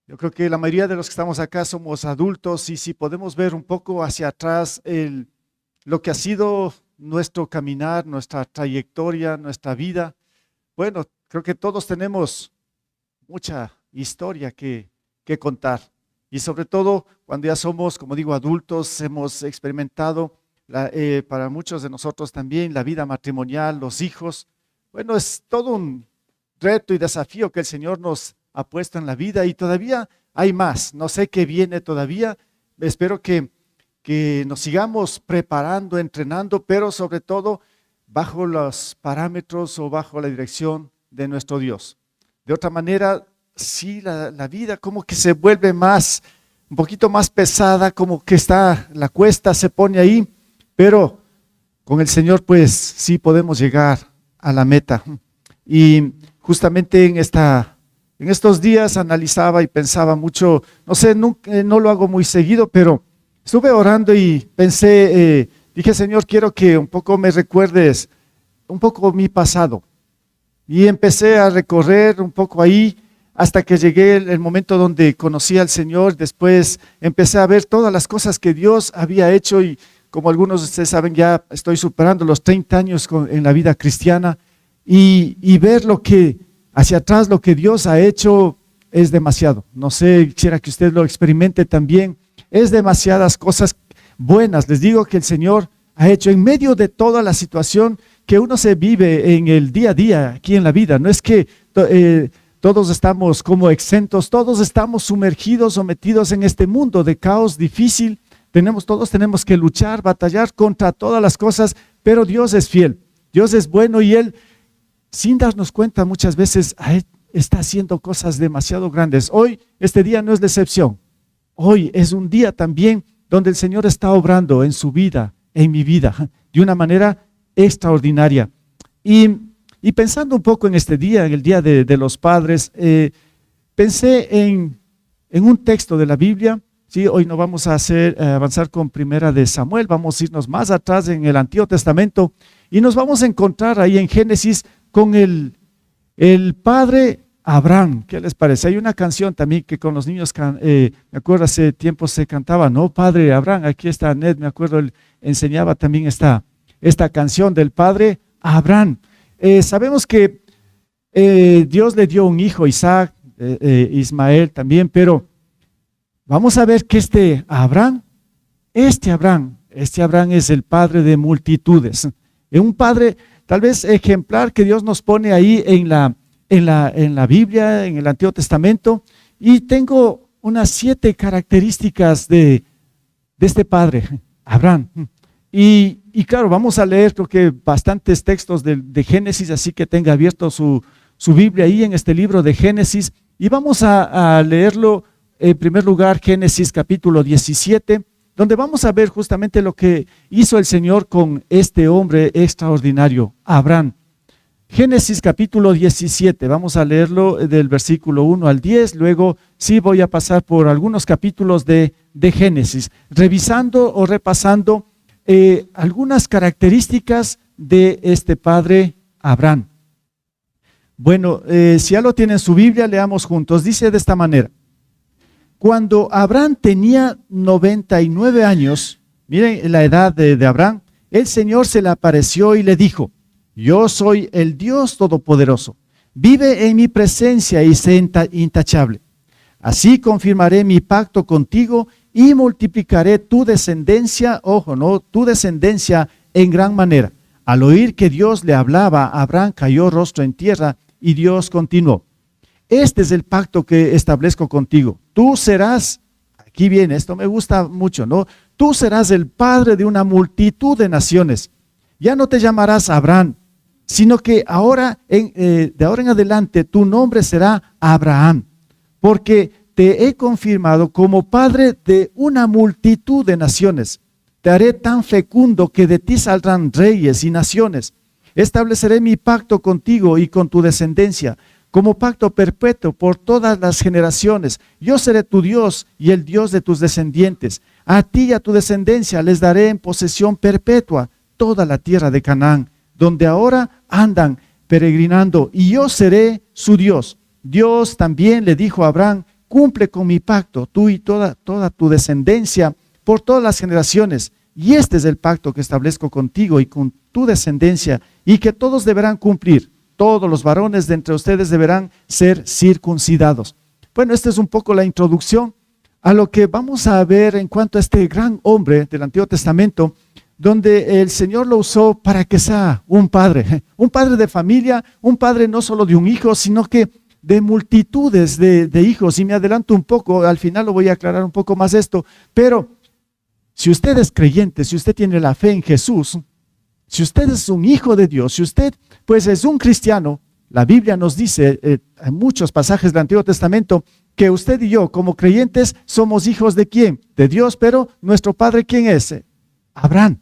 Yo creo que la mayoría de los que estamos acá somos adultos y si podemos ver un poco hacia atrás lo que ha sido nuestro caminar, nuestra trayectoria, nuestra vida, bueno, creo que todos tenemos mucha historia que contar. Y sobre todo cuando ya somos, como digo, adultos, hemos experimentado para muchos de nosotros también la vida matrimonial, los hijos. Bueno, es todo un reto y desafío que el Señor nos ha puesto en la vida y todavía hay más. No sé qué viene todavía. Espero que nos sigamos preparando, entrenando, pero sobre todo bajo los parámetros o bajo la dirección de nuestro Dios. De otra manera, sí, la vida como que se vuelve más, un poquito más pesada, como que está, la cuesta se pone ahí, pero con el Señor pues sí podemos llegar a la meta. Y justamente en estos días analizaba y pensaba mucho, no sé, no lo hago muy seguido, pero estuve orando y pensé, dije, Señor, quiero que un poco me recuerdes un poco mi pasado. Y empecé a recorrer un poco ahí hasta que llegué el momento donde conocí al Señor. Después empecé a ver todas las cosas que Dios había hecho y como algunos de ustedes saben, ya estoy superando los 30 años en la vida cristiana y ver lo que hacia atrás, lo que Dios ha hecho es demasiado. No sé, quisiera que usted lo experimente también. Es demasiadas cosas buenas. Les digo que el Señor ha hecho en medio de toda la situación que uno se vive en el día a día aquí en la vida. No es que todos estamos como exentos, todos estamos sumergidos, sometidos en este mundo de caos difícil. Todos tenemos que luchar, batallar contra todas las cosas, pero Dios es fiel, Dios es bueno y Él, sin darnos cuenta muchas veces, está haciendo cosas demasiado grandes. Hoy, este día no es la excepción. Hoy es un día también donde el Señor está obrando en su vida, en mi vida, de una manera extraordinaria. Y pensando un poco en este día, en el Día de los Padres, pensé en un texto de la Biblia. Sí, hoy no vamos a avanzar con Primera de Samuel, vamos a irnos más atrás en el Antiguo Testamento y nos vamos a encontrar ahí en Génesis con el padre Abraham. ¿Qué les parece? Hay una canción también que con los niños, me acuerdo hace tiempo se cantaba, ¿no? Padre Abraham, aquí está Ned, me acuerdo, él enseñaba también esta canción del padre Abraham. Sabemos que Dios le dio un hijo, Isaac, Ismael también, pero vamos a ver que este Abraham es el padre de multitudes. Es un padre tal vez ejemplar que Dios nos pone ahí en la Biblia, en el Antiguo Testamento. Y tengo unas 7 características de este padre, Abraham. Y claro, vamos a leer creo que bastantes textos de Génesis, así que tenga abierto su Biblia ahí en este libro de Génesis. Y vamos a leerlo. En primer lugar, Génesis capítulo 17, donde vamos a ver justamente lo que hizo el Señor con este hombre extraordinario, Abraham. Génesis capítulo 17, vamos a leerlo del versículo 1 al 10, luego sí voy a pasar por algunos capítulos de Génesis, revisando o repasando algunas características de este padre Abraham. Bueno, si ya lo tienen en su Biblia, leamos juntos. Dice de esta manera: cuando Abraham tenía 99 años, miren la edad de Abraham, el Señor se le apareció y le dijo: yo soy el Dios Todopoderoso, vive en mi presencia y sé intachable. Así confirmaré mi pacto contigo y multiplicaré tu descendencia, ojo, no, tu descendencia en gran manera. Al oír que Dios le hablaba, Abraham cayó rostro en tierra y Dios continuó: este es el pacto que establezco contigo. Tú serás, aquí viene, esto me gusta mucho, ¿no? Tú serás el padre de una multitud de naciones. Ya no te llamarás Abraham, sino que de ahora en adelante tu nombre será Abraham, porque te he confirmado como padre de una multitud de naciones. Te haré tan fecundo que de ti saldrán reyes y naciones. Estableceré mi pacto contigo y con tu descendencia, como pacto perpetuo por todas las generaciones. Yo seré tu Dios y el Dios de tus descendientes. A ti y a tu descendencia les daré en posesión perpetua toda la tierra de Canaán, donde ahora andan peregrinando, y yo seré su Dios. Dios también le dijo a Abraham: cumple con mi pacto, tú y toda tu descendencia por todas las generaciones. Y este es el pacto que establezco contigo y con tu descendencia, y que todos deberán cumplir. Todos los varones de entre ustedes deberán ser circuncidados. Bueno, esta es un poco la introducción a lo que vamos a ver en cuanto a este gran hombre del Antiguo Testamento, donde el Señor lo usó para que sea un padre de familia, un padre no solo de un hijo, sino que de multitudes de hijos. Y me adelanto un poco, al final lo voy a aclarar un poco más esto, pero si usted es creyente, si usted tiene la fe en Jesús, si usted es un hijo de Dios, si usted pues es un cristiano, la Biblia nos dice en muchos pasajes del Antiguo Testamento que usted y yo como creyentes somos hijos de ¿quién? De Dios, pero nuestro padre ¿quién es? Abraham.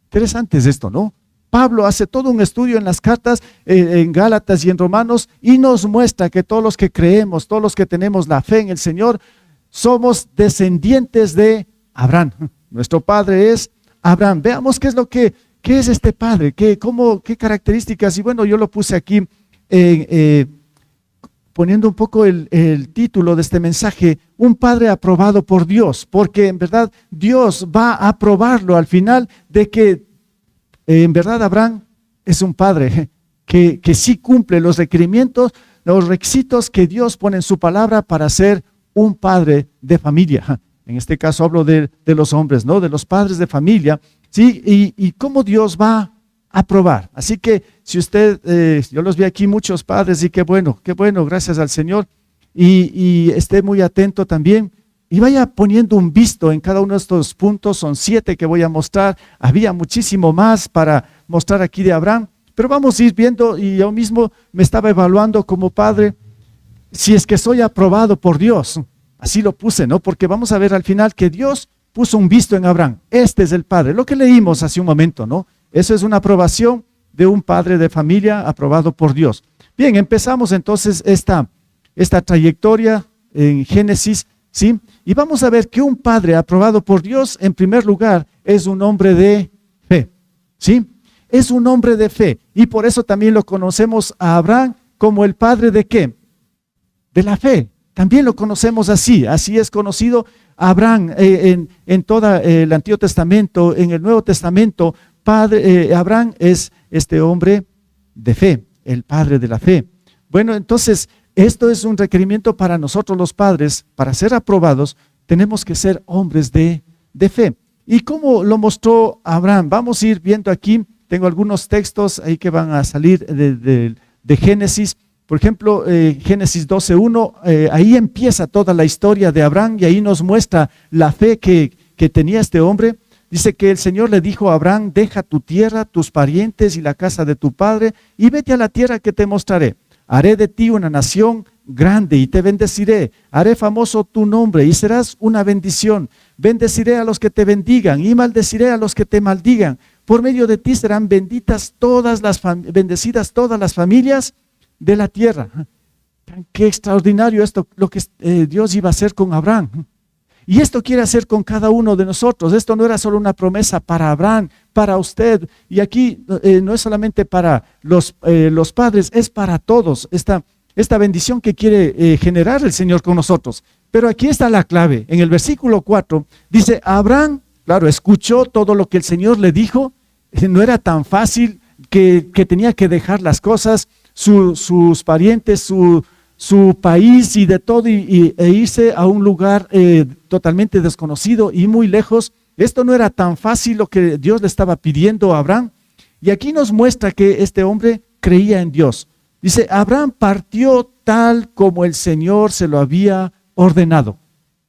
Interesante es esto, ¿no? Pablo hace todo un estudio en las cartas, en Gálatas y en Romanos, y nos muestra que todos los que creemos, todos los que tenemos la fe en el Señor, somos descendientes de Abraham. Nuestro padre es Abraham. Veamos qué es este padre, qué características. Y bueno, yo lo puse aquí poniendo un poco el título de este mensaje, un padre aprobado por Dios, porque en verdad Dios va a aprobarlo al final de que en verdad Abraham es un padre que sí cumple los requerimientos, los requisitos que Dios pone en su palabra para ser un padre de familia. En este caso hablo de los hombres, ¿no? De los padres de familia, ¿sí? Y cómo Dios va a aprobar. Así que si usted, yo los vi aquí muchos padres y qué bueno, gracias al Señor. Y esté muy atento también y vaya poniendo un visto en cada uno de estos puntos. Son 7 que voy a mostrar. Había muchísimo más para mostrar aquí de Abraham, pero vamos a ir viendo. Y yo mismo me estaba evaluando como padre, si es que soy aprobado por Dios. Así lo puse, ¿no? Porque vamos a ver al final que Dios puso un visto en Abraham. Este es el padre, lo que leímos hace un momento, ¿no? Eso es una aprobación de un padre de familia aprobado por Dios. Bien, empezamos entonces esta trayectoria en Génesis, ¿sí? Y vamos a ver que un padre aprobado por Dios, en primer lugar, es un hombre de fe, ¿sí? Es un hombre de fe. Y por eso también lo conocemos a Abraham como el padre de ¿qué? De la fe. También lo conocemos así es conocido Abraham en todo el Antiguo Testamento, en el Nuevo Testamento. Abraham es este hombre de fe, el padre de la fe. Bueno, entonces, esto es un requerimiento para nosotros los padres. Para ser aprobados, tenemos que ser hombres de fe. ¿Y cómo lo mostró Abraham? Vamos a ir viendo aquí, tengo algunos textos ahí que van a salir de Génesis. Por ejemplo, Génesis 12:1, ahí empieza toda la historia de Abraham y ahí nos muestra la fe que tenía este hombre. Dice que el Señor le dijo a Abraham: deja tu tierra, tus parientes y la casa de tu padre y vete a la tierra que te mostraré. Haré de ti una nación grande y te bendeciré. Haré famoso tu nombre y serás una bendición. Bendeciré a los que te bendigan y maldeciré a los que te maldigan. Por medio de ti serán bendecidas todas las familias de la tierra. Qué extraordinario esto, lo que Dios iba a hacer con Abraham. Y esto quiere hacer con cada uno de nosotros. Esto no era solo una promesa para Abraham, para usted. Y aquí no es solamente para los padres, es para todos. Esta bendición que quiere generar el Señor con nosotros. Pero aquí está la clave. En el versículo 4 dice: Abraham, claro, escuchó todo lo que el Señor le dijo. No era tan fácil que tenía que dejar las cosas, sus parientes, su país y de todo e irse a un lugar totalmente desconocido y muy lejos. Esto no era tan fácil lo que Dios le estaba pidiendo a Abraham. Y aquí nos muestra que este hombre creía en Dios. Dice: Abraham partió tal como el Señor se lo había ordenado.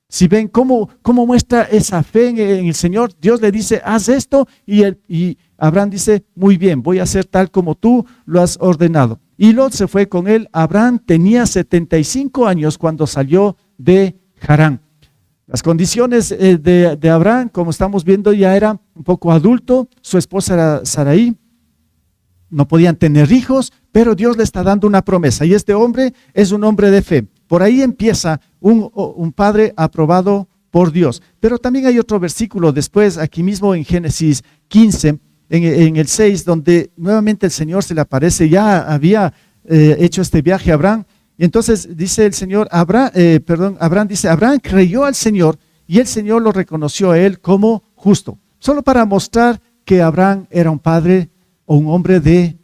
Si ven cómo muestra esa fe en el Señor, Dios le dice: haz esto, y Abraham dice: muy bien, voy a hacer tal como tú lo has ordenado. Y Lot se fue con él. Abraham tenía 75 años cuando salió de Harán. Las condiciones de Abraham, como estamos viendo, ya era un poco adulto. Su esposa era Sarai. No podían tener hijos, pero Dios le está dando una promesa. Y este hombre es un hombre de fe. Por ahí empieza un padre aprobado por Dios. Pero también hay otro versículo después, aquí mismo en Génesis 15, en el 6, donde nuevamente el Señor se le aparece. Ya había hecho este viaje a Abraham Y entonces dice el Señor, Abraham dice, Abraham creyó al Señor y el Señor lo reconoció a él como justo. Solo para mostrar que Abraham era un padre o un hombre de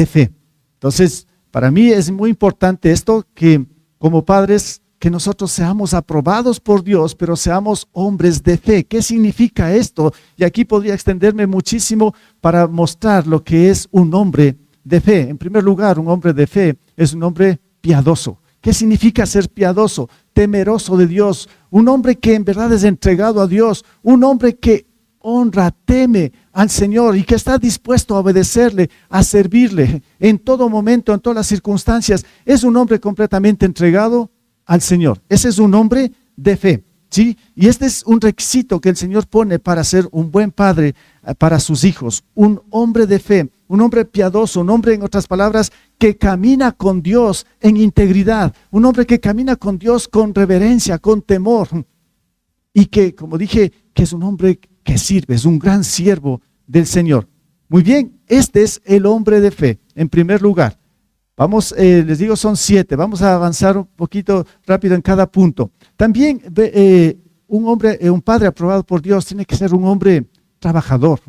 fe. Entonces, para mí es muy importante esto, que como padres, que nosotros seamos aprobados por Dios, pero seamos hombres de fe. ¿Qué significa esto? Y aquí podría extenderme muchísimo para mostrar lo que es un hombre de fe. En primer lugar, un hombre de fe es un hombre piadoso. ¿Qué significa ser piadoso? Temeroso de Dios, un hombre que en verdad es entregado a Dios, un hombre que honra, teme al Señor y que está dispuesto a obedecerle, a servirle en todo momento, en todas las circunstancias. Es un hombre completamente entregado al Señor. Ese es un hombre de fe, ¿sí? Y este es un requisito que el Señor pone para ser un buen padre para sus hijos. Un hombre de fe, un hombre piadoso, un hombre, en otras palabras, que camina con Dios en integridad, un hombre que camina con Dios con reverencia, con temor, y que, como dije, que es un hombre que sirve, es un gran siervo del Señor. Muy bien, este es el hombre de fe, en primer lugar. Vamos, les digo, son 7, vamos a avanzar un poquito rápido en cada punto. También un padre aprobado por Dios tiene que ser un hombre trabajador.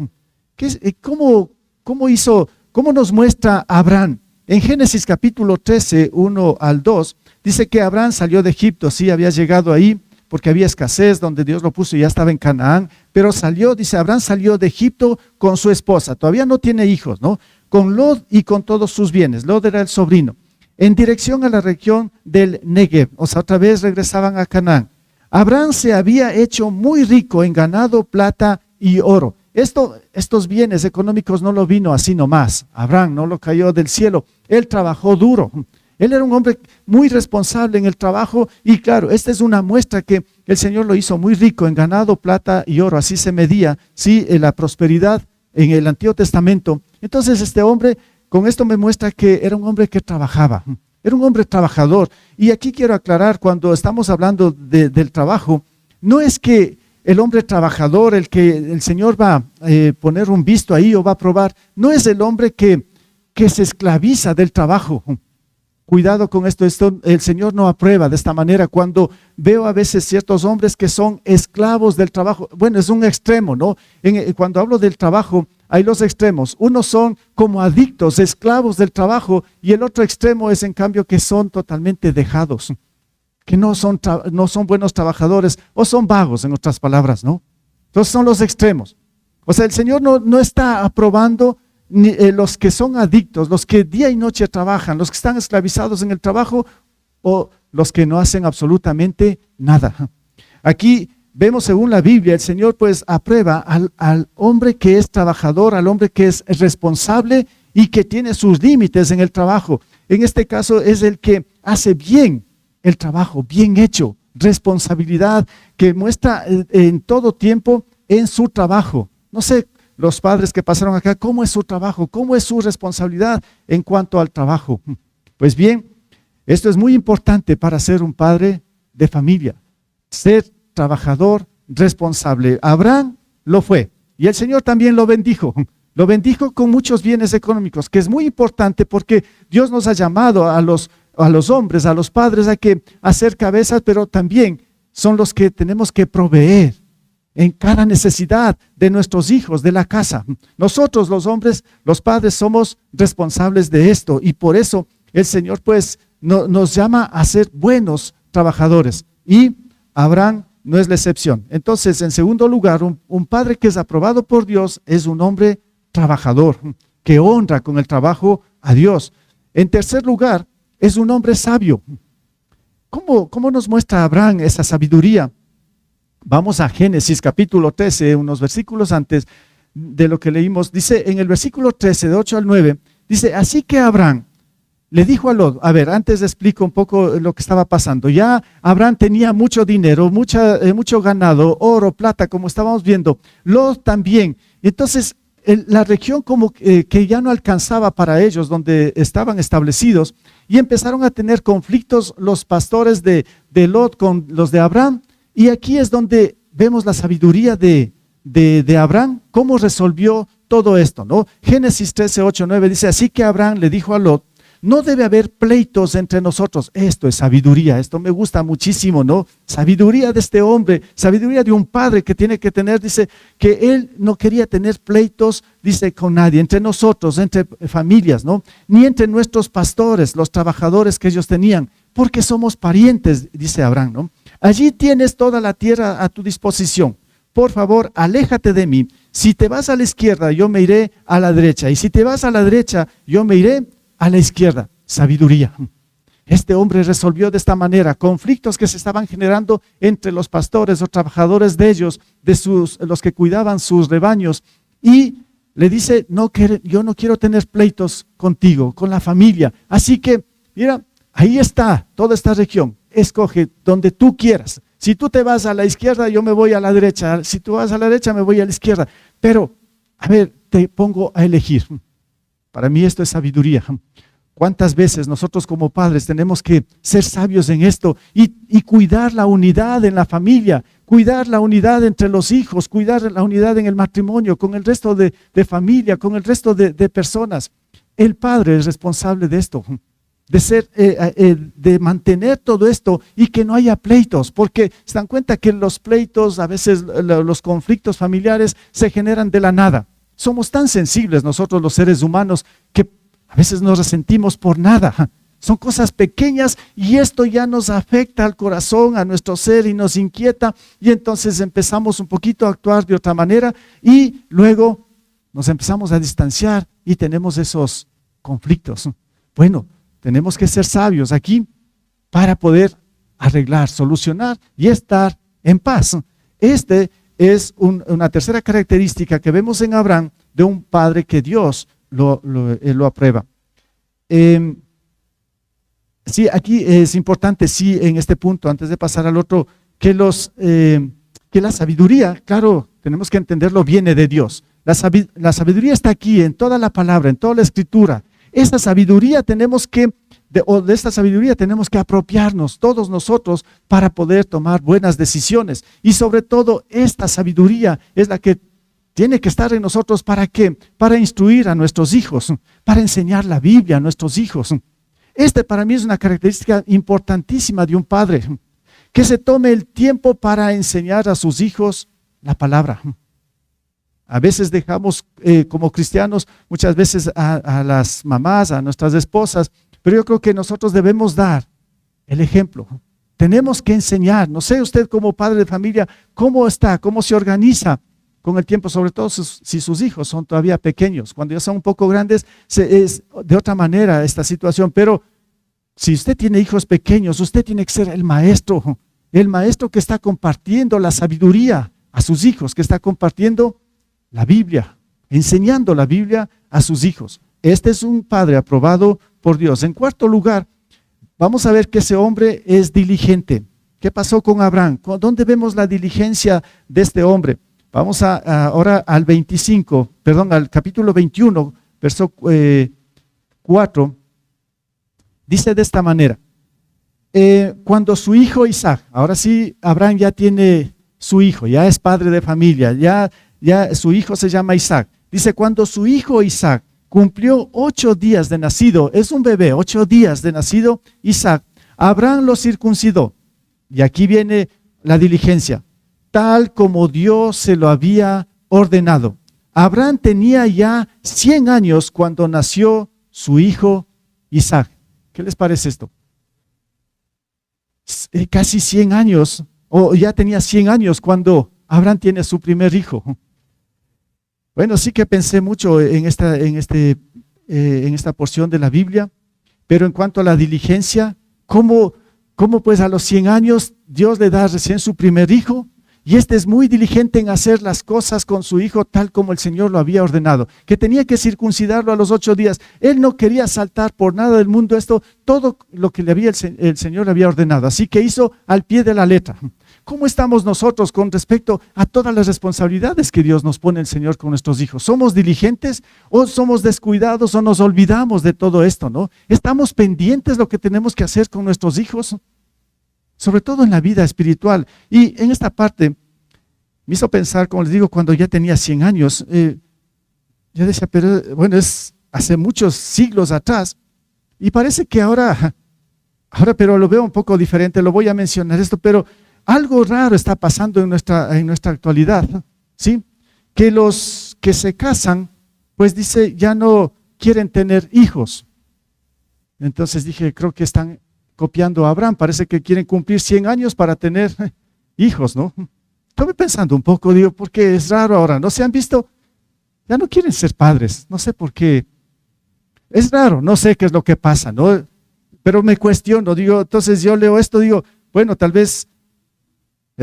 ¿Cómo nos muestra Abraham? En Génesis capítulo 13, 1 al 2, dice que Abraham salió de Egipto, sí, había llegado ahí porque había escasez, donde Dios lo puso y ya estaba en Canaán, pero Abraham salió de Egipto con su esposa, todavía no tiene hijos, ¿no? Con Lot y con todos sus bienes. Lot era el sobrino, en dirección a la región del Negev, o sea, otra vez regresaban a Canaán. Abraham se había hecho muy rico en ganado, plata y oro. Estos bienes económicos no lo vino así nomás. Abraham no lo cayó del cielo, él trabajó duro. Él era un hombre muy responsable en el trabajo y claro, esta es una muestra que el Señor lo hizo muy rico en ganado, plata y oro. Así se medía, sí, la prosperidad en el Antiguo Testamento. Entonces este hombre, con esto me muestra que era un hombre que trabajaba, era un hombre trabajador. Y aquí quiero aclarar, cuando estamos hablando del trabajo, no es que el hombre trabajador, el que el Señor va a poner un visto ahí o va a probar, no es el hombre que se esclaviza del trabajo. Cuidado con esto, el Señor no aprueba de esta manera. Cuando veo a veces ciertos hombres que son esclavos del trabajo, bueno, es un extremo, ¿no? Cuando hablo del trabajo, hay los extremos. Unos son como adictos, esclavos del trabajo, y el otro extremo es en cambio que son totalmente dejados, que no son buenos trabajadores o son vagos, en otras palabras, ¿no? Entonces son los extremos. O sea, el Señor no está aprobando los que son adictos, los que día y noche trabajan, los que están esclavizados en el trabajo o los que no hacen absolutamente nada. Aquí vemos, según la Biblia, el Señor pues aprueba al hombre que es trabajador, al hombre que es responsable y que tiene sus límites en el trabajo. En este caso es el que hace bien el trabajo, bien hecho, responsabilidad, que muestra en todo tiempo en su trabajo. No sé, los padres que pasaron acá, ¿cómo es su trabajo? ¿Cómo es su responsabilidad en cuanto al trabajo? Pues bien, esto es muy importante para ser un padre de familia, ser trabajador responsable. Abraham lo fue y el Señor también lo bendijo con muchos bienes económicos, que es muy importante porque Dios nos ha llamado a los hombres, a los padres, a que hacer cabezas, pero también son los que tenemos que proveer en cada necesidad de nuestros hijos, de la casa. Nosotros los hombres, los padres, somos responsables de esto y por eso el Señor pues nos llama a ser buenos trabajadores y Abraham no es la excepción. Entonces, en segundo lugar, un padre que es aprobado por Dios es un hombre trabajador, que honra con el trabajo a Dios. En tercer lugar, es un hombre sabio. ¿Cómo nos muestra Abraham esa sabiduría? Vamos a Génesis capítulo 13, unos versículos antes de lo que leímos. Dice en el versículo 13, de 8 al 9, dice, así que Abraham le dijo a Lot, a ver, antes explico un poco lo que estaba pasando. Ya Abraham tenía mucho dinero, mucho ganado, oro, plata, como estábamos viendo. Lot también. Entonces, la región como que ya no alcanzaba para ellos, donde estaban establecidos, y empezaron a tener conflictos los pastores de Lot con los de Abraham. Y aquí es donde vemos la sabiduría de Abraham, cómo resolvió todo esto, ¿no? Génesis 13, 8, 9 dice, así que Abraham le dijo a Lot, no debe haber pleitos entre nosotros. Esto es sabiduría, esto me gusta muchísimo, ¿no? Sabiduría de este hombre, sabiduría de un padre que tiene que tener, dice, que él no quería tener pleitos, dice, con nadie, entre nosotros, entre familias, ¿no? Ni entre nuestros pastores, los trabajadores que ellos tenían, porque somos parientes, dice Abraham, ¿no? Allí tienes toda la tierra a tu disposición. Por favor, aléjate de mí. Si te vas a la izquierda, yo me iré a la derecha. Y si te vas a la derecha, yo me iré a la izquierda. Sabiduría. Este hombre resolvió de esta manera conflictos que se estaban generando entre los pastores o trabajadores de ellos, los que cuidaban sus rebaños. Y le dice, no, yo no quiero tener pleitos contigo, con la familia. Así que, mira, ahí está toda esta región. Escoge donde tú quieras. Si tú te vas a la izquierda, yo me voy a la derecha. Si tú vas a la derecha, me voy a la izquierda. Pero, a ver, te pongo a elegir. Para mí esto es sabiduría. ¿Cuántas veces nosotros como padres tenemos que ser sabios en esto y cuidar la unidad en la familia, cuidar la unidad entre los hijos, cuidar la unidad en el matrimonio, con el resto de familia, con el resto de personas? El padre es responsable de esto. De mantener todo esto y que no haya pleitos, porque se dan cuenta que los pleitos, a veces los conflictos familiares se generan de la nada. Somos tan sensibles nosotros los seres humanos que a veces nos resentimos por nada. Son cosas pequeñas y esto ya nos afecta al corazón, a nuestro ser y nos inquieta y entonces empezamos un poquito a actuar de otra manera y luego nos empezamos a distanciar y tenemos esos conflictos. Bueno, tenemos que ser sabios aquí para poder arreglar, solucionar y estar en paz. Este es una tercera característica que vemos en Abraham de un padre que Dios lo aprueba. Sí, aquí es importante, sí, en este punto, antes de pasar al otro, que la sabiduría, claro, tenemos que entenderlo, viene de Dios. La sabiduría está aquí, en toda la palabra, en toda la escritura. Esta sabiduría de esta sabiduría tenemos que apropiarnos todos nosotros para poder tomar buenas decisiones. Y sobre todo, esta sabiduría es la que tiene que estar en nosotros. ¿Para qué? Para instruir a nuestros hijos, para enseñar la Biblia a nuestros hijos. Para mí es una característica importantísima de un padre, que se tome el tiempo para enseñar a sus hijos la palabra. A veces dejamos como cristianos, muchas veces a las mamás, a nuestras esposas, pero yo creo que nosotros debemos dar el ejemplo. Tenemos que enseñar. No sé usted como padre de familia, cómo se organiza con el tiempo, sobre todo si sus hijos son todavía pequeños. Cuando ya son un poco grandes, es de otra manera esta situación. Pero si usted tiene hijos pequeños, usted tiene que ser el maestro que está compartiendo la sabiduría a sus hijos, que está compartiendo la Biblia, enseñando la Biblia a sus hijos. Este es un padre aprobado por Dios. En cuarto lugar, vamos a ver que ese hombre es diligente. ¿Qué pasó con Abraham? ¿Dónde vemos la diligencia de este hombre? Vamos ahora al capítulo 21, verso 4. Dice de esta manera, cuando su hijo Isaac, ahora sí, Abraham ya tiene su hijo, ya es padre de familia, ya su hijo se llama Isaac. Dice, cuando su hijo Isaac cumplió 8 días de nacido, es un bebé, 8 días de nacido Isaac, Abraham lo circuncidó. Y aquí viene la diligencia, tal como Dios se lo había ordenado. Abraham tenía ya 100 años cuando nació su hijo Isaac. ¿Qué les parece esto? Casi 100 años, o ya tenía 100 años cuando Abraham tiene su primer hijo. Bueno, sí que pensé mucho en esta porción de la Biblia, pero en cuanto a la diligencia, ¿cómo pues a los 100 años Dios le da recién su primer hijo? Y es muy diligente en hacer las cosas con su hijo tal como el Señor lo había ordenado, que tenía que circuncidarlo a los 8 días. Él no quería saltar por nada del mundo todo lo que el Señor le había ordenado, así que hizo al pie de la letra. ¿Cómo estamos nosotros con respecto a todas las responsabilidades que Dios nos pone el Señor con nuestros hijos? ¿Somos diligentes o somos descuidados o nos olvidamos de todo esto, no? ¿Estamos pendientes de lo que tenemos que hacer con nuestros hijos? Sobre todo en la vida espiritual. Y en esta parte me hizo pensar, como les digo, cuando ya tenía 100 años, yo decía, pero bueno, es hace muchos siglos atrás, Y parece que ahora, pero lo veo un poco diferente, lo voy a mencionar esto, pero algo raro está pasando en nuestra actualidad, ¿sí? Que los que se casan, pues dice, ya no quieren tener hijos. Entonces dije, creo que están copiando a Abraham, parece que quieren cumplir 100 años para tener hijos, ¿no? Estuve pensando un poco, digo, ¿por qué es raro ahora? ¿No se han visto? Ya no quieren ser padres, no sé por qué. Es raro, no sé qué es lo que pasa, ¿no? Pero me cuestiono, digo, entonces yo leo esto, digo, bueno, tal vez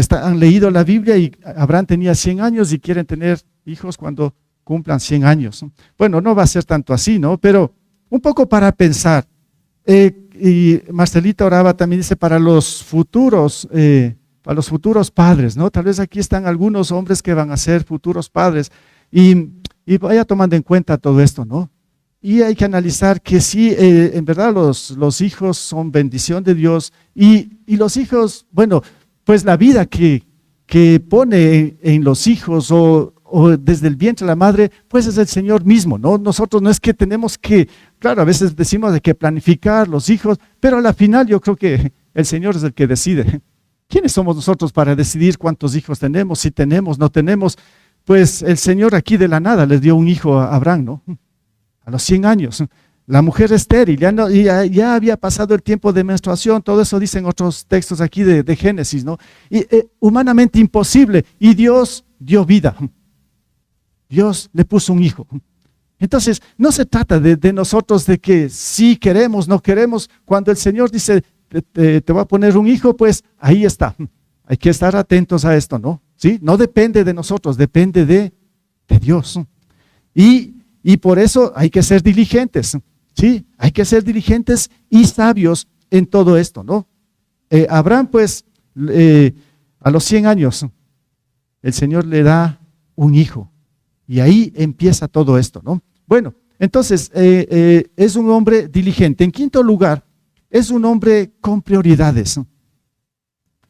han leído la Biblia y Abraham tenía 100 años y quieren tener hijos cuando cumplan 100 años. Bueno, no va a ser tanto así, ¿no? Pero un poco para pensar. Y Marcelita oraba también, dice, para los futuros padres, ¿no? Tal vez aquí están algunos hombres que van a ser futuros padres y vaya tomando en cuenta todo esto, ¿no? Y hay que analizar que sí, en verdad los hijos son bendición de Dios y los hijos, bueno, pues la vida que pone en los hijos o desde el vientre de la madre, pues es el Señor mismo, ¿no? Nosotros no es que tenemos que, claro, a veces decimos de que planificar los hijos, pero a la final yo creo que el Señor es el que decide. ¿Quiénes somos nosotros para decidir cuántos hijos tenemos, si tenemos, no tenemos? Pues el Señor aquí de la nada le dio un hijo a Abraham, ¿no? A los 100 años. La mujer estéril, ya había pasado el tiempo de menstruación, todo eso dicen otros textos aquí de Génesis, ¿no? Y humanamente imposible, y Dios dio vida. Dios le puso un hijo. Entonces, no se trata de nosotros de que si queremos, no queremos. Cuando el Señor dice, te voy a poner un hijo, pues ahí está. Hay que estar atentos a esto, ¿no? ¿Sí? No depende de nosotros, depende de Dios. Y por eso hay que ser diligentes, ¿sí? Hay que ser diligentes y sabios en todo esto, ¿no? Abraham, pues, a los 100 años, el Señor le da un hijo. Y ahí empieza todo esto, ¿no? Bueno, entonces, es un hombre diligente. En quinto lugar, es un hombre con prioridades.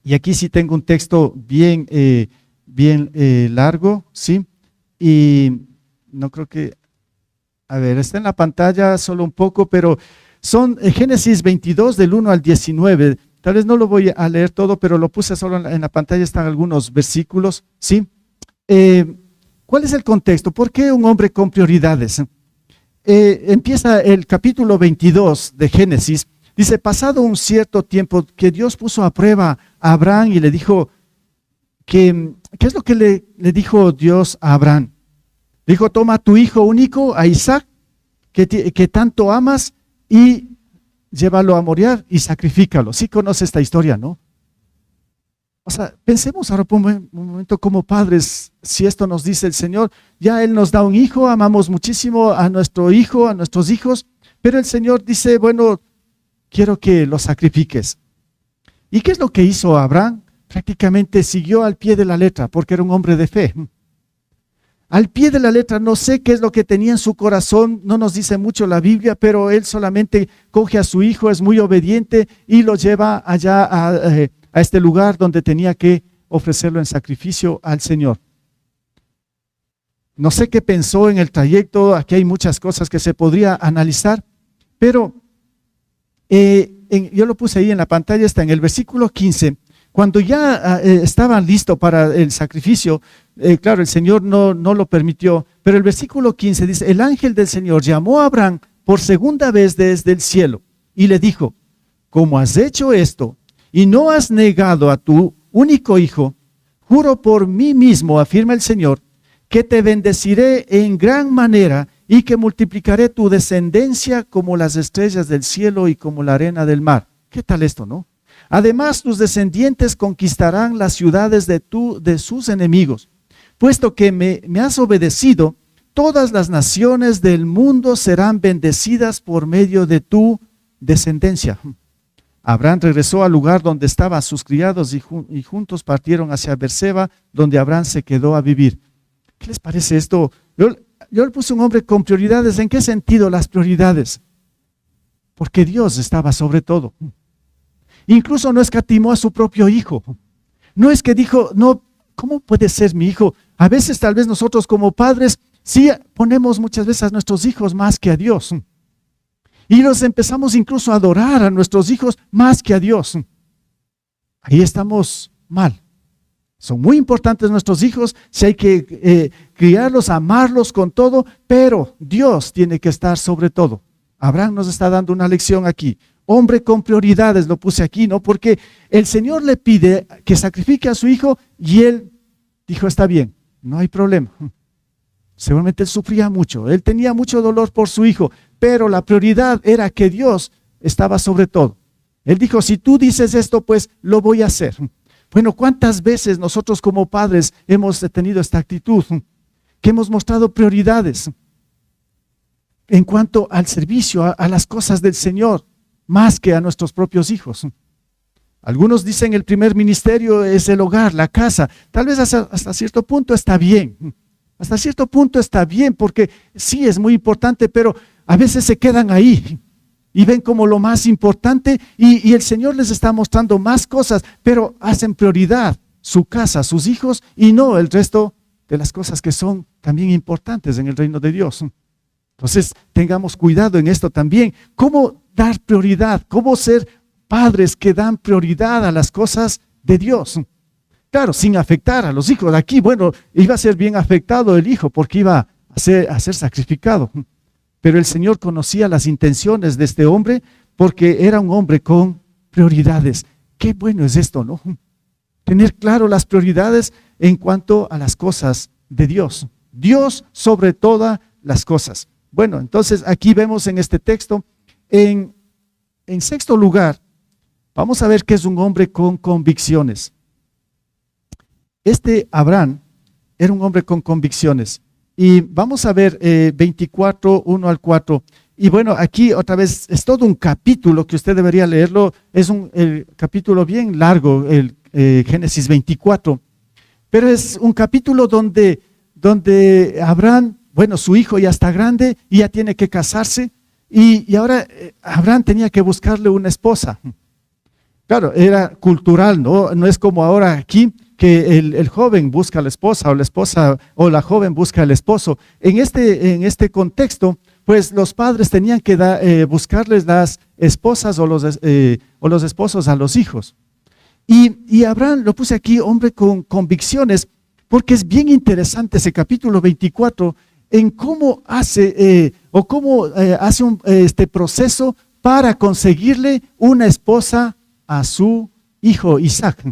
Y aquí sí tengo un texto bien largo, ¿sí? Y no creo que, a ver, está en la pantalla solo un poco, pero son Génesis 22 del 1 al 19. Tal vez no lo voy a leer todo, pero lo puse solo en la pantalla, están algunos versículos, ¿sí? ¿Cuál es el contexto? ¿Por qué un hombre con prioridades? Empieza el capítulo 22 de Génesis. Dice, pasado un cierto tiempo que Dios puso a prueba a Abraham y le dijo, ¿qué es lo que le dijo Dios a Abraham? Dijo, toma a tu hijo único, a Isaac, que tanto amas, y llévalo a Moriah y sacrifícalo. Sí conoce esta historia, ¿no? O sea, pensemos ahora por un momento como padres, si esto nos dice el Señor, ya Él nos da un hijo, amamos muchísimo a nuestro hijo, a nuestros hijos, pero el Señor dice, bueno, quiero que lo sacrifiques. ¿Y qué es lo que hizo Abraham? Prácticamente siguió al pie de la letra, porque era un hombre de fe. Al pie de la letra, no sé qué es lo que tenía en su corazón, no nos dice mucho la Biblia, pero él solamente coge a su hijo, es muy obediente y lo lleva allá a este lugar donde tenía que ofrecerlo en sacrificio al Señor. No sé qué pensó en el trayecto, aquí hay muchas cosas que se podría analizar, pero yo lo puse ahí en la pantalla, está en el versículo 15. Cuando ya estaban listos para el sacrificio, claro, el Señor no lo permitió, pero el versículo 15 dice, el ángel del Señor llamó a Abraham por segunda vez desde el cielo y le dijo, como has hecho esto y no has negado a tu único hijo, juro por mí mismo, afirma el Señor, que te bendeciré en gran manera y que multiplicaré tu descendencia como las estrellas del cielo y como la arena del mar. ¿Qué tal esto, no? Además, tus descendientes conquistarán las ciudades de sus enemigos. Puesto que me has obedecido, todas las naciones del mundo serán bendecidas por medio de tu descendencia. Abraham regresó al lugar donde estaban sus criados y juntos partieron hacia Berseba, donde Abraham se quedó a vivir. ¿Qué les parece esto? Yo le puse un hombre con prioridades. ¿En qué sentido las prioridades? Porque Dios estaba sobre todo. Incluso no escatimó a su propio hijo. No es que dijo, no, ¿cómo puede ser mi hijo? A veces tal vez nosotros como padres sí ponemos muchas veces a nuestros hijos más que a Dios. Y los empezamos incluso a adorar a nuestros hijos más que a Dios. Ahí estamos mal. Son muy importantes nuestros hijos, si hay que criarlos, amarlos con todo, pero Dios tiene que estar sobre todo. Abraham nos está dando una lección aquí. Hombre con prioridades, lo puse aquí, ¿no? Porque el Señor le pide que sacrifique a su hijo y él dijo, está bien, no hay problema. Seguramente él sufría mucho, él tenía mucho dolor por su hijo, pero la prioridad era que Dios estaba sobre todo. Él dijo, si tú dices esto, pues lo voy a hacer. Bueno, ¿cuántas veces nosotros como padres hemos tenido esta actitud? Que hemos mostrado prioridades en cuanto al servicio, a las cosas del Señor, más que a nuestros propios hijos. Algunos dicen el primer ministerio es el hogar, la casa. Tal vez hasta cierto punto está bien. Hasta cierto punto está bien porque sí es muy importante, pero a veces se quedan ahí y ven como lo más importante y el Señor les está mostrando más cosas, pero hacen prioridad su casa, sus hijos y no el resto de las cosas que son también importantes en el reino de Dios. Entonces tengamos cuidado en esto también. ¿Cómo dar prioridad? ¿Cómo ser padres que dan prioridad a las cosas de Dios? Claro, sin afectar a los hijos. Aquí, bueno, iba a ser bien afectado el hijo porque iba a ser sacrificado. Pero el Señor conocía las intenciones de este hombre porque era un hombre con prioridades. Qué bueno es esto, ¿no? Tener claro las prioridades en cuanto a las cosas de Dios. Dios sobre todas las cosas. Bueno, entonces aquí vemos en este texto, en sexto lugar, vamos a ver que es un hombre con convicciones. Este Abraham era un hombre con convicciones. Y vamos a ver 24, 1 al 4. Y bueno, aquí otra vez es todo un capítulo que usted debería leerlo. Es un capítulo bien largo, el Génesis 24. Pero es un capítulo donde Abraham, bueno, su hijo ya está grande y ya tiene que casarse. Y ahora Abraham tenía que buscarle una esposa. Claro, era cultural, ¿no? No es como ahora aquí, que el joven busca a la esposa o la joven busca al esposo. En este contexto, pues los padres tenían que buscarles las esposas o los esposos a los hijos. Y Abraham lo puse aquí, hombre con convicciones, porque es bien interesante ese capítulo 24 en cómo hace este proceso para conseguirle una esposa a su hijo Isaac.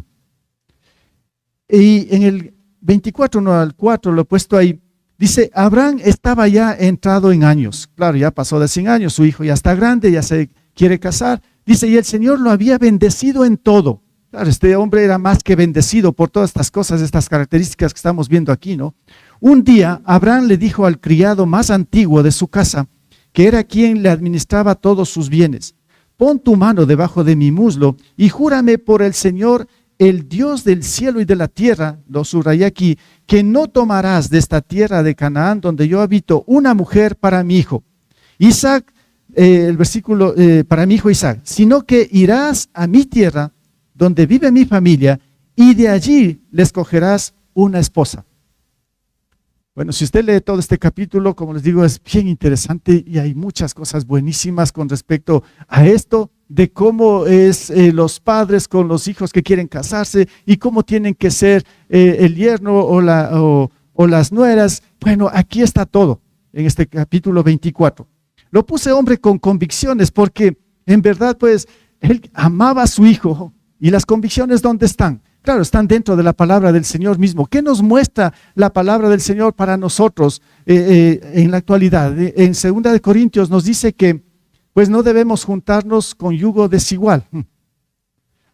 Y en el 24, 1 al 4, lo he puesto ahí, dice, Abraham estaba ya entrado en años. Claro, ya pasó de 100 años, su hijo ya está grande, ya se quiere casar. Dice, y el Señor lo había bendecido en todo. Claro, este hombre era más que bendecido por todas estas cosas, estas características que estamos viendo aquí, ¿no? Un día, Abraham le dijo al criado más antiguo de su casa, que era quien le administraba todos sus bienes, pon tu mano debajo de mi muslo y júrame por el Señor, el Dios del cielo y de la tierra, lo subrayé aquí, que no tomarás de esta tierra de Canaán donde yo habito una mujer para mi hijo Isaac, el versículo para mi hijo Isaac, sino que irás a mi tierra donde vive mi familia y de allí le escogerás una esposa. Bueno, si usted lee todo este capítulo, como les digo, es bien interesante y hay muchas cosas buenísimas con respecto a esto, de cómo es los padres con los hijos que quieren casarse y cómo tienen que ser el yerno o las nueras. Bueno, aquí está todo en este capítulo 24. Lo puse hombre con convicciones porque en verdad pues él amaba a su hijo y las convicciones ¿dónde están? Claro, están dentro de la palabra del Señor mismo. ¿Qué nos muestra la palabra del Señor para nosotros en la actualidad? En 2 Corintios nos dice que pues no debemos juntarnos con yugo desigual.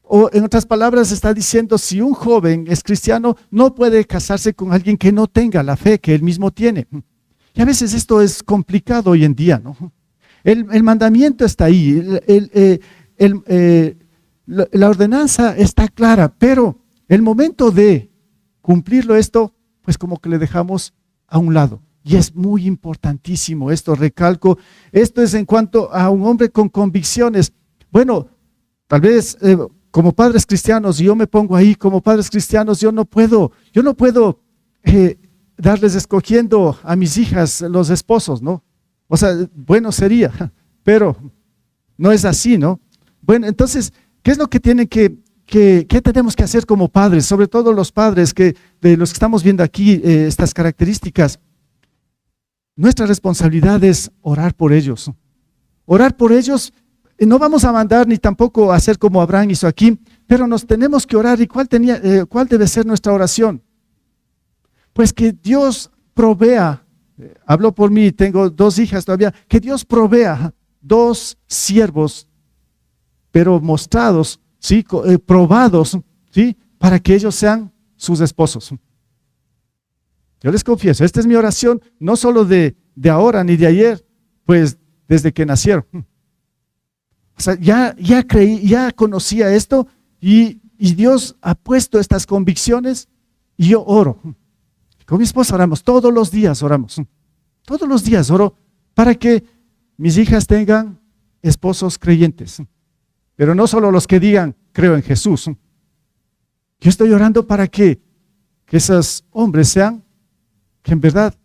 O en otras palabras está diciendo, si un joven es cristiano, no puede casarse con alguien que no tenga la fe que él mismo tiene. Y a veces esto es complicado hoy en día, ¿no? El mandamiento está ahí, la ordenanza está clara, pero el momento de cumplirlo esto, pues como que le dejamos a un lado. Y es muy importantísimo esto, recalco, esto es en cuanto a un hombre con convicciones. Bueno, tal vez como padres cristianos, y yo me pongo ahí como padres cristianos, yo no puedo darles escogiendo a mis hijas los esposos, ¿no? O sea, bueno sería, pero no es así, ¿no? Bueno, entonces, ¿qué es lo que tienen qué tenemos que hacer como padres? Sobre todo los padres de los que estamos viendo aquí, estas características. Nuestra responsabilidad es orar por ellos. Orar por ellos, no vamos a mandar ni tampoco a hacer como Abraham hizo aquí, pero nos tenemos que orar. ¿Y cuál debe ser nuestra oración? Pues que Dios provea, hablo por mí, tengo 2 hijas todavía, que Dios provea 2 siervos, pero mostrados, ¿sí? Probados, ¿sí? Para que ellos sean sus esposos. Yo les confieso, esta es mi oración, no solo de ahora ni de ayer, pues desde que nacieron. O sea, ya creí, ya conocía esto y Dios ha puesto estas convicciones y yo oro. Con mi esposa oramos, todos los días oramos. Todos los días oro para que mis hijas tengan esposos creyentes. Pero no solo los que digan, creo en Jesús. Yo estoy orando para que esos hombres sean, que en verdad,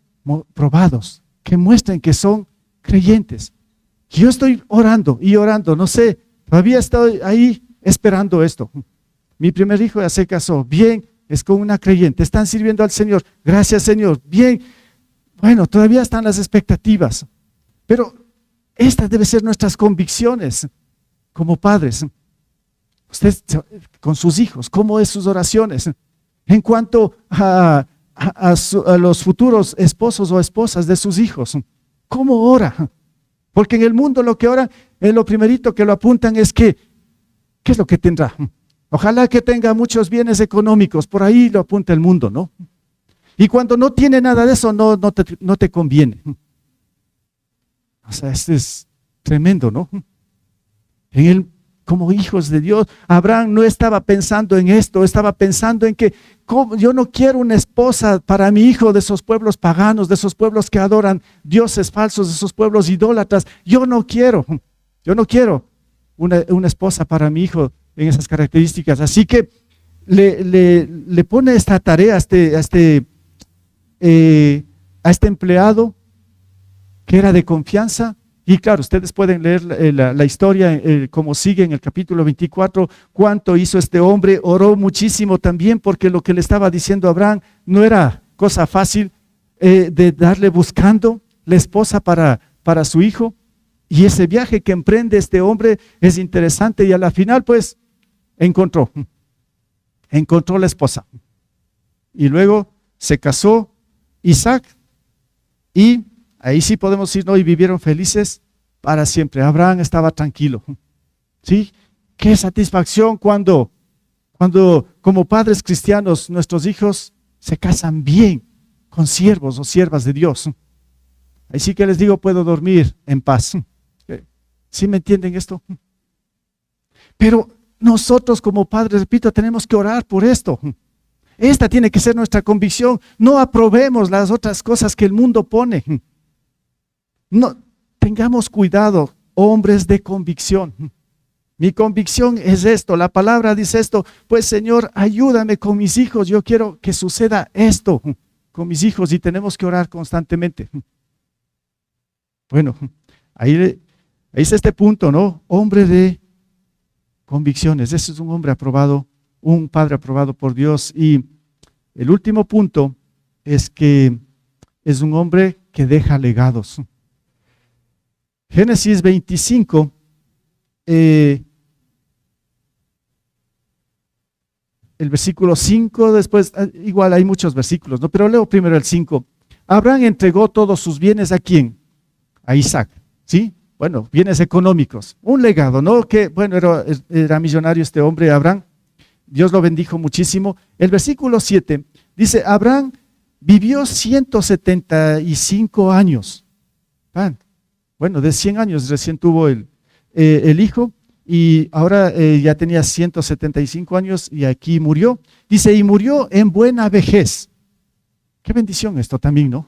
probados, que muestren que son creyentes. Yo estoy orando y orando, no sé, todavía estoy ahí esperando esto. Mi primer hijo ya se casó, bien, es con una creyente, están sirviendo al Señor, gracias Señor, bien. Bueno, todavía están las expectativas, pero estas deben ser nuestras convicciones como padres. Usted con sus hijos, ¿cómo es sus oraciones? En cuanto a los futuros esposos o esposas de sus hijos, ¿cómo ora? Porque en el mundo lo que oran, lo primerito que lo apuntan es que, ¿qué es lo que tendrá? Ojalá que tenga muchos bienes económicos, por ahí lo apunta el mundo, ¿no? Y cuando no tiene nada de eso, no te conviene. O sea, esto es tremendo, ¿no? Como hijos de Dios, Abraham no estaba pensando en esto, estaba pensando en que yo no quiero una esposa para mi hijo de esos pueblos paganos, de esos pueblos que adoran dioses falsos, de esos pueblos idólatras. Yo no quiero una esposa para mi hijo en esas características. Así que le pone esta tarea a este empleado que era de confianza. Y claro, ustedes pueden leer la historia, como sigue en el capítulo 24, cuánto hizo este hombre, oró muchísimo también, porque lo que le estaba diciendo a Abraham no era cosa fácil de darle buscando la esposa para su hijo. Y ese viaje que emprende este hombre es interesante y a la final pues encontró la esposa. Y luego se casó Isaac y ahí sí podemos decir, ¿no? Y vivieron felices para siempre. Abraham estaba tranquilo. ¿Sí? Qué satisfacción cuando como padres cristianos nuestros hijos se casan bien con siervos o siervas de Dios. Ahí sí que les digo, puedo dormir en paz. ¿Sí me entienden esto? Pero nosotros como padres, repito, tenemos que orar por esto. Esta tiene que ser nuestra convicción. No aprobemos las otras cosas que el mundo pone. No, tengamos cuidado, hombres de convicción. Mi convicción es esto, la palabra dice esto, pues Señor, ayúdame con mis hijos, yo quiero que suceda esto con mis hijos y tenemos que orar constantemente. Bueno, ahí es este punto, ¿no? Hombre de convicciones, ese es un hombre aprobado, un padre aprobado por Dios. Y el último punto es que es un hombre que deja legados. Génesis 25, el versículo 5, después, igual hay muchos versículos, ¿no? Pero leo primero el 5. Abraham entregó todos sus bienes ¿a quién? A Isaac, ¿sí? Bueno, bienes económicos, un legado, ¿no? Que, bueno, era millonario este hombre, Abraham. Dios lo bendijo muchísimo. El versículo 7 dice, Abraham vivió 175 años. Bueno, de 100 años recién tuvo el hijo y ahora ya tenía 175 años y aquí murió. Dice, y murió en buena vejez. Qué bendición esto también, ¿no?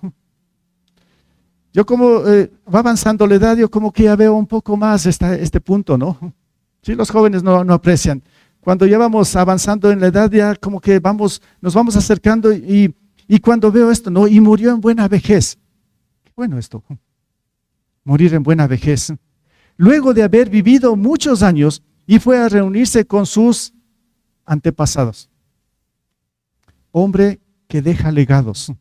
Yo como va avanzando la edad, yo como que ya veo un poco más este punto, ¿no? Sí, los jóvenes no aprecian. Cuando ya vamos avanzando en la edad, ya como que nos vamos acercando y cuando veo esto, ¿no? Y murió en buena vejez. Qué bueno esto. Morir en buena vejez. luego de haber vivido muchos años, y fue a reunirse con sus antepasados. Hombre que deja legados.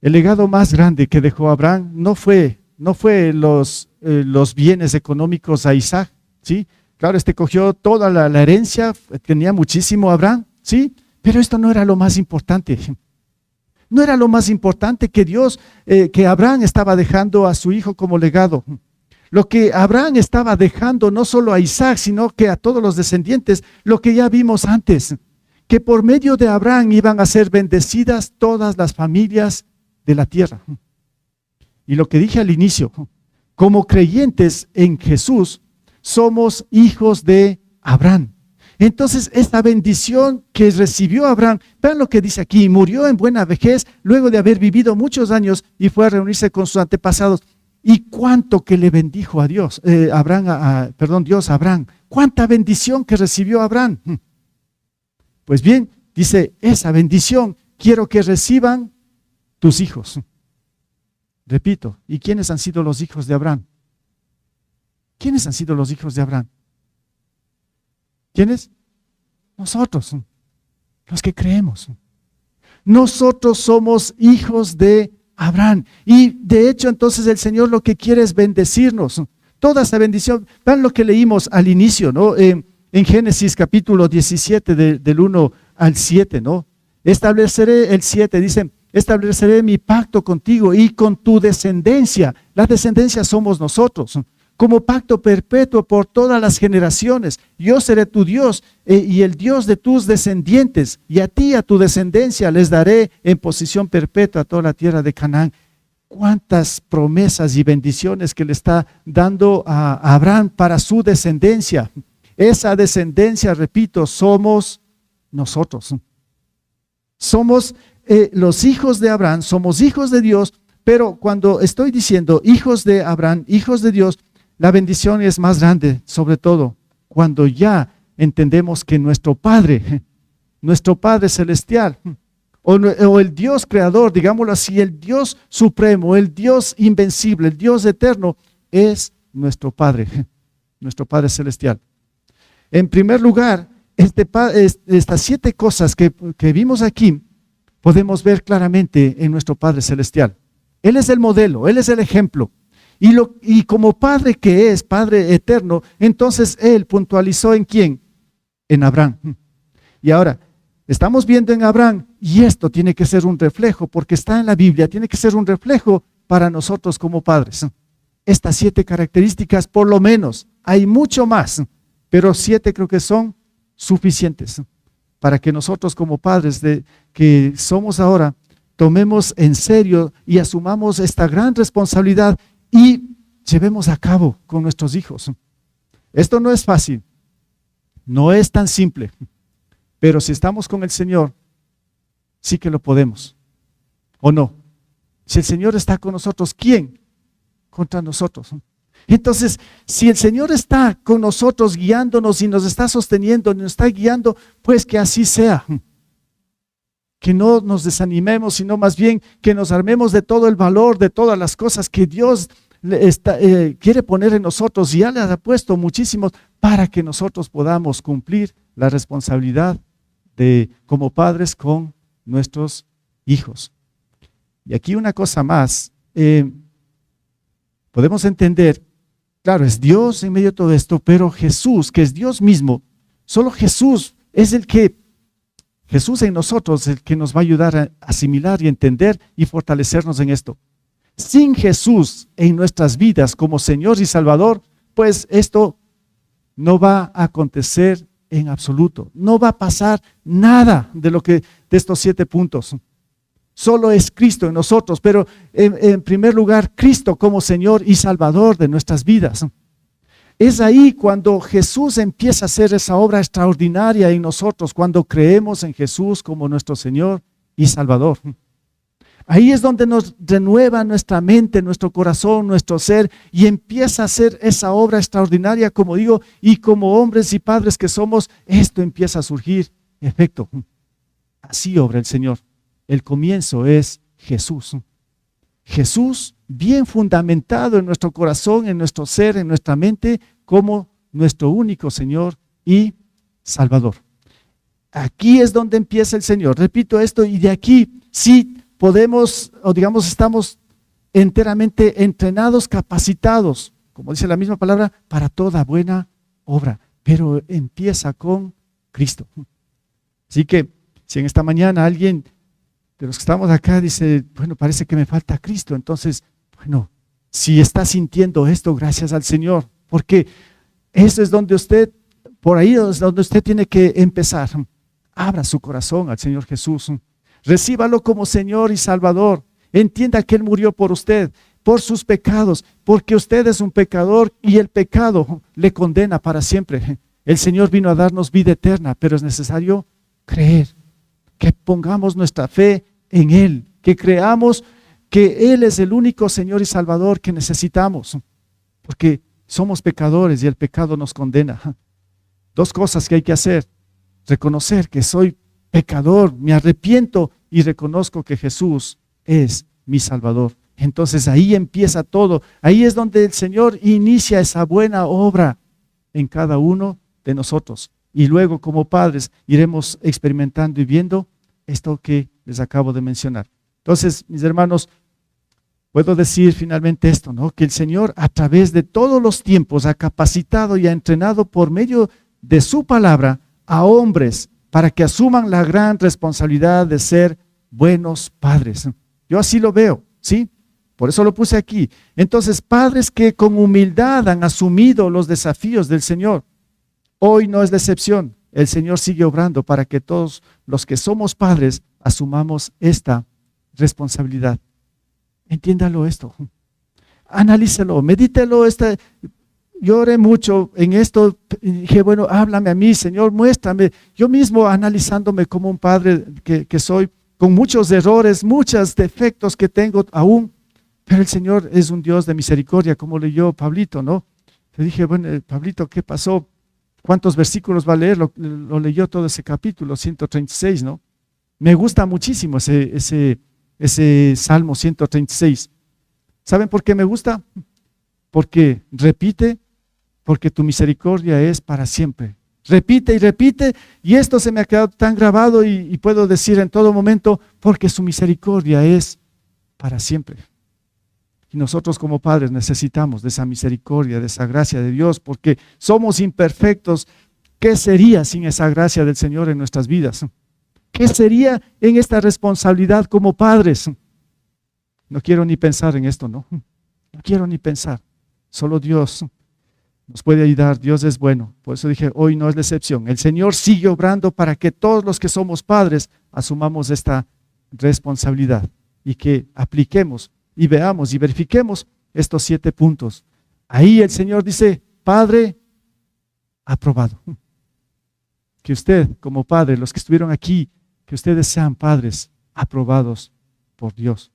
El legado más grande que dejó Abraham no fue los bienes económicos a Isaac, ¿sí? Claro, cogió toda la herencia, tenía muchísimo Abraham, ¿sí? Pero esto no era lo más importante. No era lo más importante que Abraham estaba dejando a su hijo como legado. Lo que Abraham estaba dejando no solo a Isaac, sino que a todos los descendientes, lo que ya vimos antes, que por medio de Abraham iban a ser bendecidas todas las familias de la tierra. Y lo que dije al inicio, como creyentes en Jesús, somos hijos de Abraham. Entonces, esta bendición que recibió Abraham, vean lo que dice aquí: murió en buena vejez, luego de haber vivido muchos años, y fue a reunirse con sus antepasados. Y cuánto que le bendijo a Dios, Dios a Abraham. Cuánta bendición que recibió Abraham. Pues bien, dice, esa bendición quiero que reciban tus hijos. Repito, ¿y quiénes han sido los hijos de Abraham? ¿Quiénes han sido los hijos de Abraham? ¿Quiénes? Nosotros, los que creemos. Nosotros somos hijos de Abraham. Y de hecho, entonces el Señor lo que quiere es bendecirnos. Toda esa bendición. Vean lo que leímos al inicio, ¿no? En Génesis capítulo 17, del 1 al 7, ¿no? Estableceré, el 7 dice, estableceré mi pacto contigo y con tu descendencia. La descendencia somos nosotros, como pacto perpetuo por todas las generaciones. Yo seré tu Dios y el Dios de tus descendientes, y a ti, a tu descendencia, les daré en posesión perpetua toda la tierra de Canaán. Cuántas promesas y bendiciones que le está dando a Abraham para su descendencia. Esa descendencia, repito, somos nosotros. Somos los hijos de Abraham, somos hijos de Dios, pero cuando estoy diciendo hijos de Abraham, hijos de Dios, la bendición es más grande, sobre todo cuando ya entendemos que nuestro Padre celestial, o el Dios creador, digámoslo así, el Dios supremo, el Dios invencible, el Dios eterno, es nuestro Padre celestial. En primer lugar, estas 7 cosas que vimos aquí, podemos ver claramente en nuestro Padre celestial. Él es el modelo, Él es el ejemplo. Y como Padre que es, Padre eterno, entonces Él puntualizó ¿en quién? En Abraham. Y ahora, estamos viendo en Abraham, y esto tiene que ser un reflejo, porque está en la Biblia, tiene que ser un reflejo para nosotros como padres. Estas 7 características, por lo menos, hay mucho más, pero 7 creo que son suficientes para que nosotros como padres que somos ahora, tomemos en serio y asumamos esta gran responsabilidad y llevemos a cabo con nuestros hijos. Esto no es fácil, no es tan simple, pero si estamos con el Señor, sí que lo podemos, ¿o no? Si el Señor está con nosotros, ¿quién contra nosotros? Entonces, si el Señor está con nosotros guiándonos y nos está sosteniendo, nos está guiando, pues que así sea. Que no nos desanimemos, sino más bien que nos armemos de todo el valor, de todas las cosas que Dios quiere poner en nosotros, y ya les ha puesto muchísimos para que nosotros podamos cumplir la responsabilidad como padres con nuestros hijos. Y aquí una cosa más, podemos entender, claro, es Dios en medio de todo esto, pero Jesús, que es Dios mismo, solo Jesús es Jesús en nosotros, el que nos va a ayudar a asimilar y entender y fortalecernos en esto. Sin Jesús en nuestras vidas como Señor y Salvador, pues esto no va a acontecer en absoluto. No va a pasar nada de estos 7 puntos. Solo es Cristo en nosotros, pero en primer lugar, Cristo como Señor y Salvador de nuestras vidas. Es ahí cuando Jesús empieza a hacer esa obra extraordinaria en nosotros, cuando creemos en Jesús como nuestro Señor y Salvador. Ahí es donde nos renueva nuestra mente, nuestro corazón, nuestro ser, y empieza a hacer esa obra extraordinaria, como digo, y como hombres y padres que somos, esto empieza a surgir efecto. Así obra el Señor. El comienzo es Jesús. Jesús bien fundamentado en nuestro corazón, en nuestro ser, en nuestra mente, como nuestro único Señor y Salvador. Aquí es donde empieza el Señor. Repito esto, y de aquí sí podemos, o digamos, estamos enteramente entrenados, capacitados, como dice la misma palabra, para toda buena obra. Pero empieza con Cristo. Así que si en esta mañana alguien de los que estamos acá dice, bueno, parece que me falta Cristo, entonces, bueno, si está sintiendo esto, gracias al Señor, porque eso es donde usted, por ahí es donde usted tiene que empezar. Abra su corazón al Señor Jesús, recíbalo como Señor y Salvador, entienda que Él murió por usted, por sus pecados, porque usted es un pecador y el pecado le condena para siempre. El Señor vino a darnos vida eterna, pero es necesario creer, que pongamos nuestra fe en Él, que creamos que Él es el único Señor y Salvador que necesitamos, porque somos pecadores y el pecado nos condena. Dos cosas que hay que hacer: reconocer que soy pecador, me arrepiento y reconozco que Jesús es mi Salvador. Entonces ahí empieza todo, ahí es donde el Señor inicia esa buena obra en cada uno de nosotros. Y luego como padres iremos experimentando y viendo esto que les acabo de mencionar. Entonces, mis hermanos, puedo decir finalmente esto, ¿no? Que el Señor a través de todos los tiempos ha capacitado y ha entrenado por medio de su palabra a hombres para que asuman la gran responsabilidad de ser buenos padres. Yo así lo veo, ¿sí? Por eso lo puse aquí. Entonces, padres que con humildad han asumido los desafíos del Señor. Hoy no es la excepción. El Señor sigue obrando para que todos los que somos padres asumamos esta responsabilidad. Entiéndalo esto. Analícelo, medítelo. Yo oré mucho en esto. Y dije, bueno, háblame a mí, Señor, muéstrame. Yo mismo analizándome como un padre que soy, con muchos errores, muchos defectos que tengo aún. Pero el Señor es un Dios de misericordia, como leyó Pablito, ¿no? Le dije, bueno, Pablito, ¿qué pasó? ¿Cuántos versículos va a leer? Lo leyó todo ese capítulo, 136, ¿no? Me gusta muchísimo ese Salmo 136. ¿Saben por qué me gusta? Porque repite, porque tu misericordia es para siempre. Repite y repite, y esto se me ha quedado tan grabado y puedo decir en todo momento, porque su misericordia es para siempre. Y nosotros como padres necesitamos de esa misericordia, de esa gracia de Dios, porque somos imperfectos. ¿Qué sería sin esa gracia del Señor en nuestras vidas? ¿Qué sería en esta responsabilidad como padres? No quiero ni pensar en esto, ¿no? No quiero ni pensar. Solo Dios nos puede ayudar. Dios es bueno. Por eso dije, hoy no es la excepción. El Señor sigue obrando para que todos los que somos padres asumamos esta responsabilidad y que apliquemos y veamos y verifiquemos estos 7 puntos. Ahí el Señor dice, Padre, aprobado. Que usted como padre, los que estuvieron aquí, que ustedes sean padres aprobados por Dios.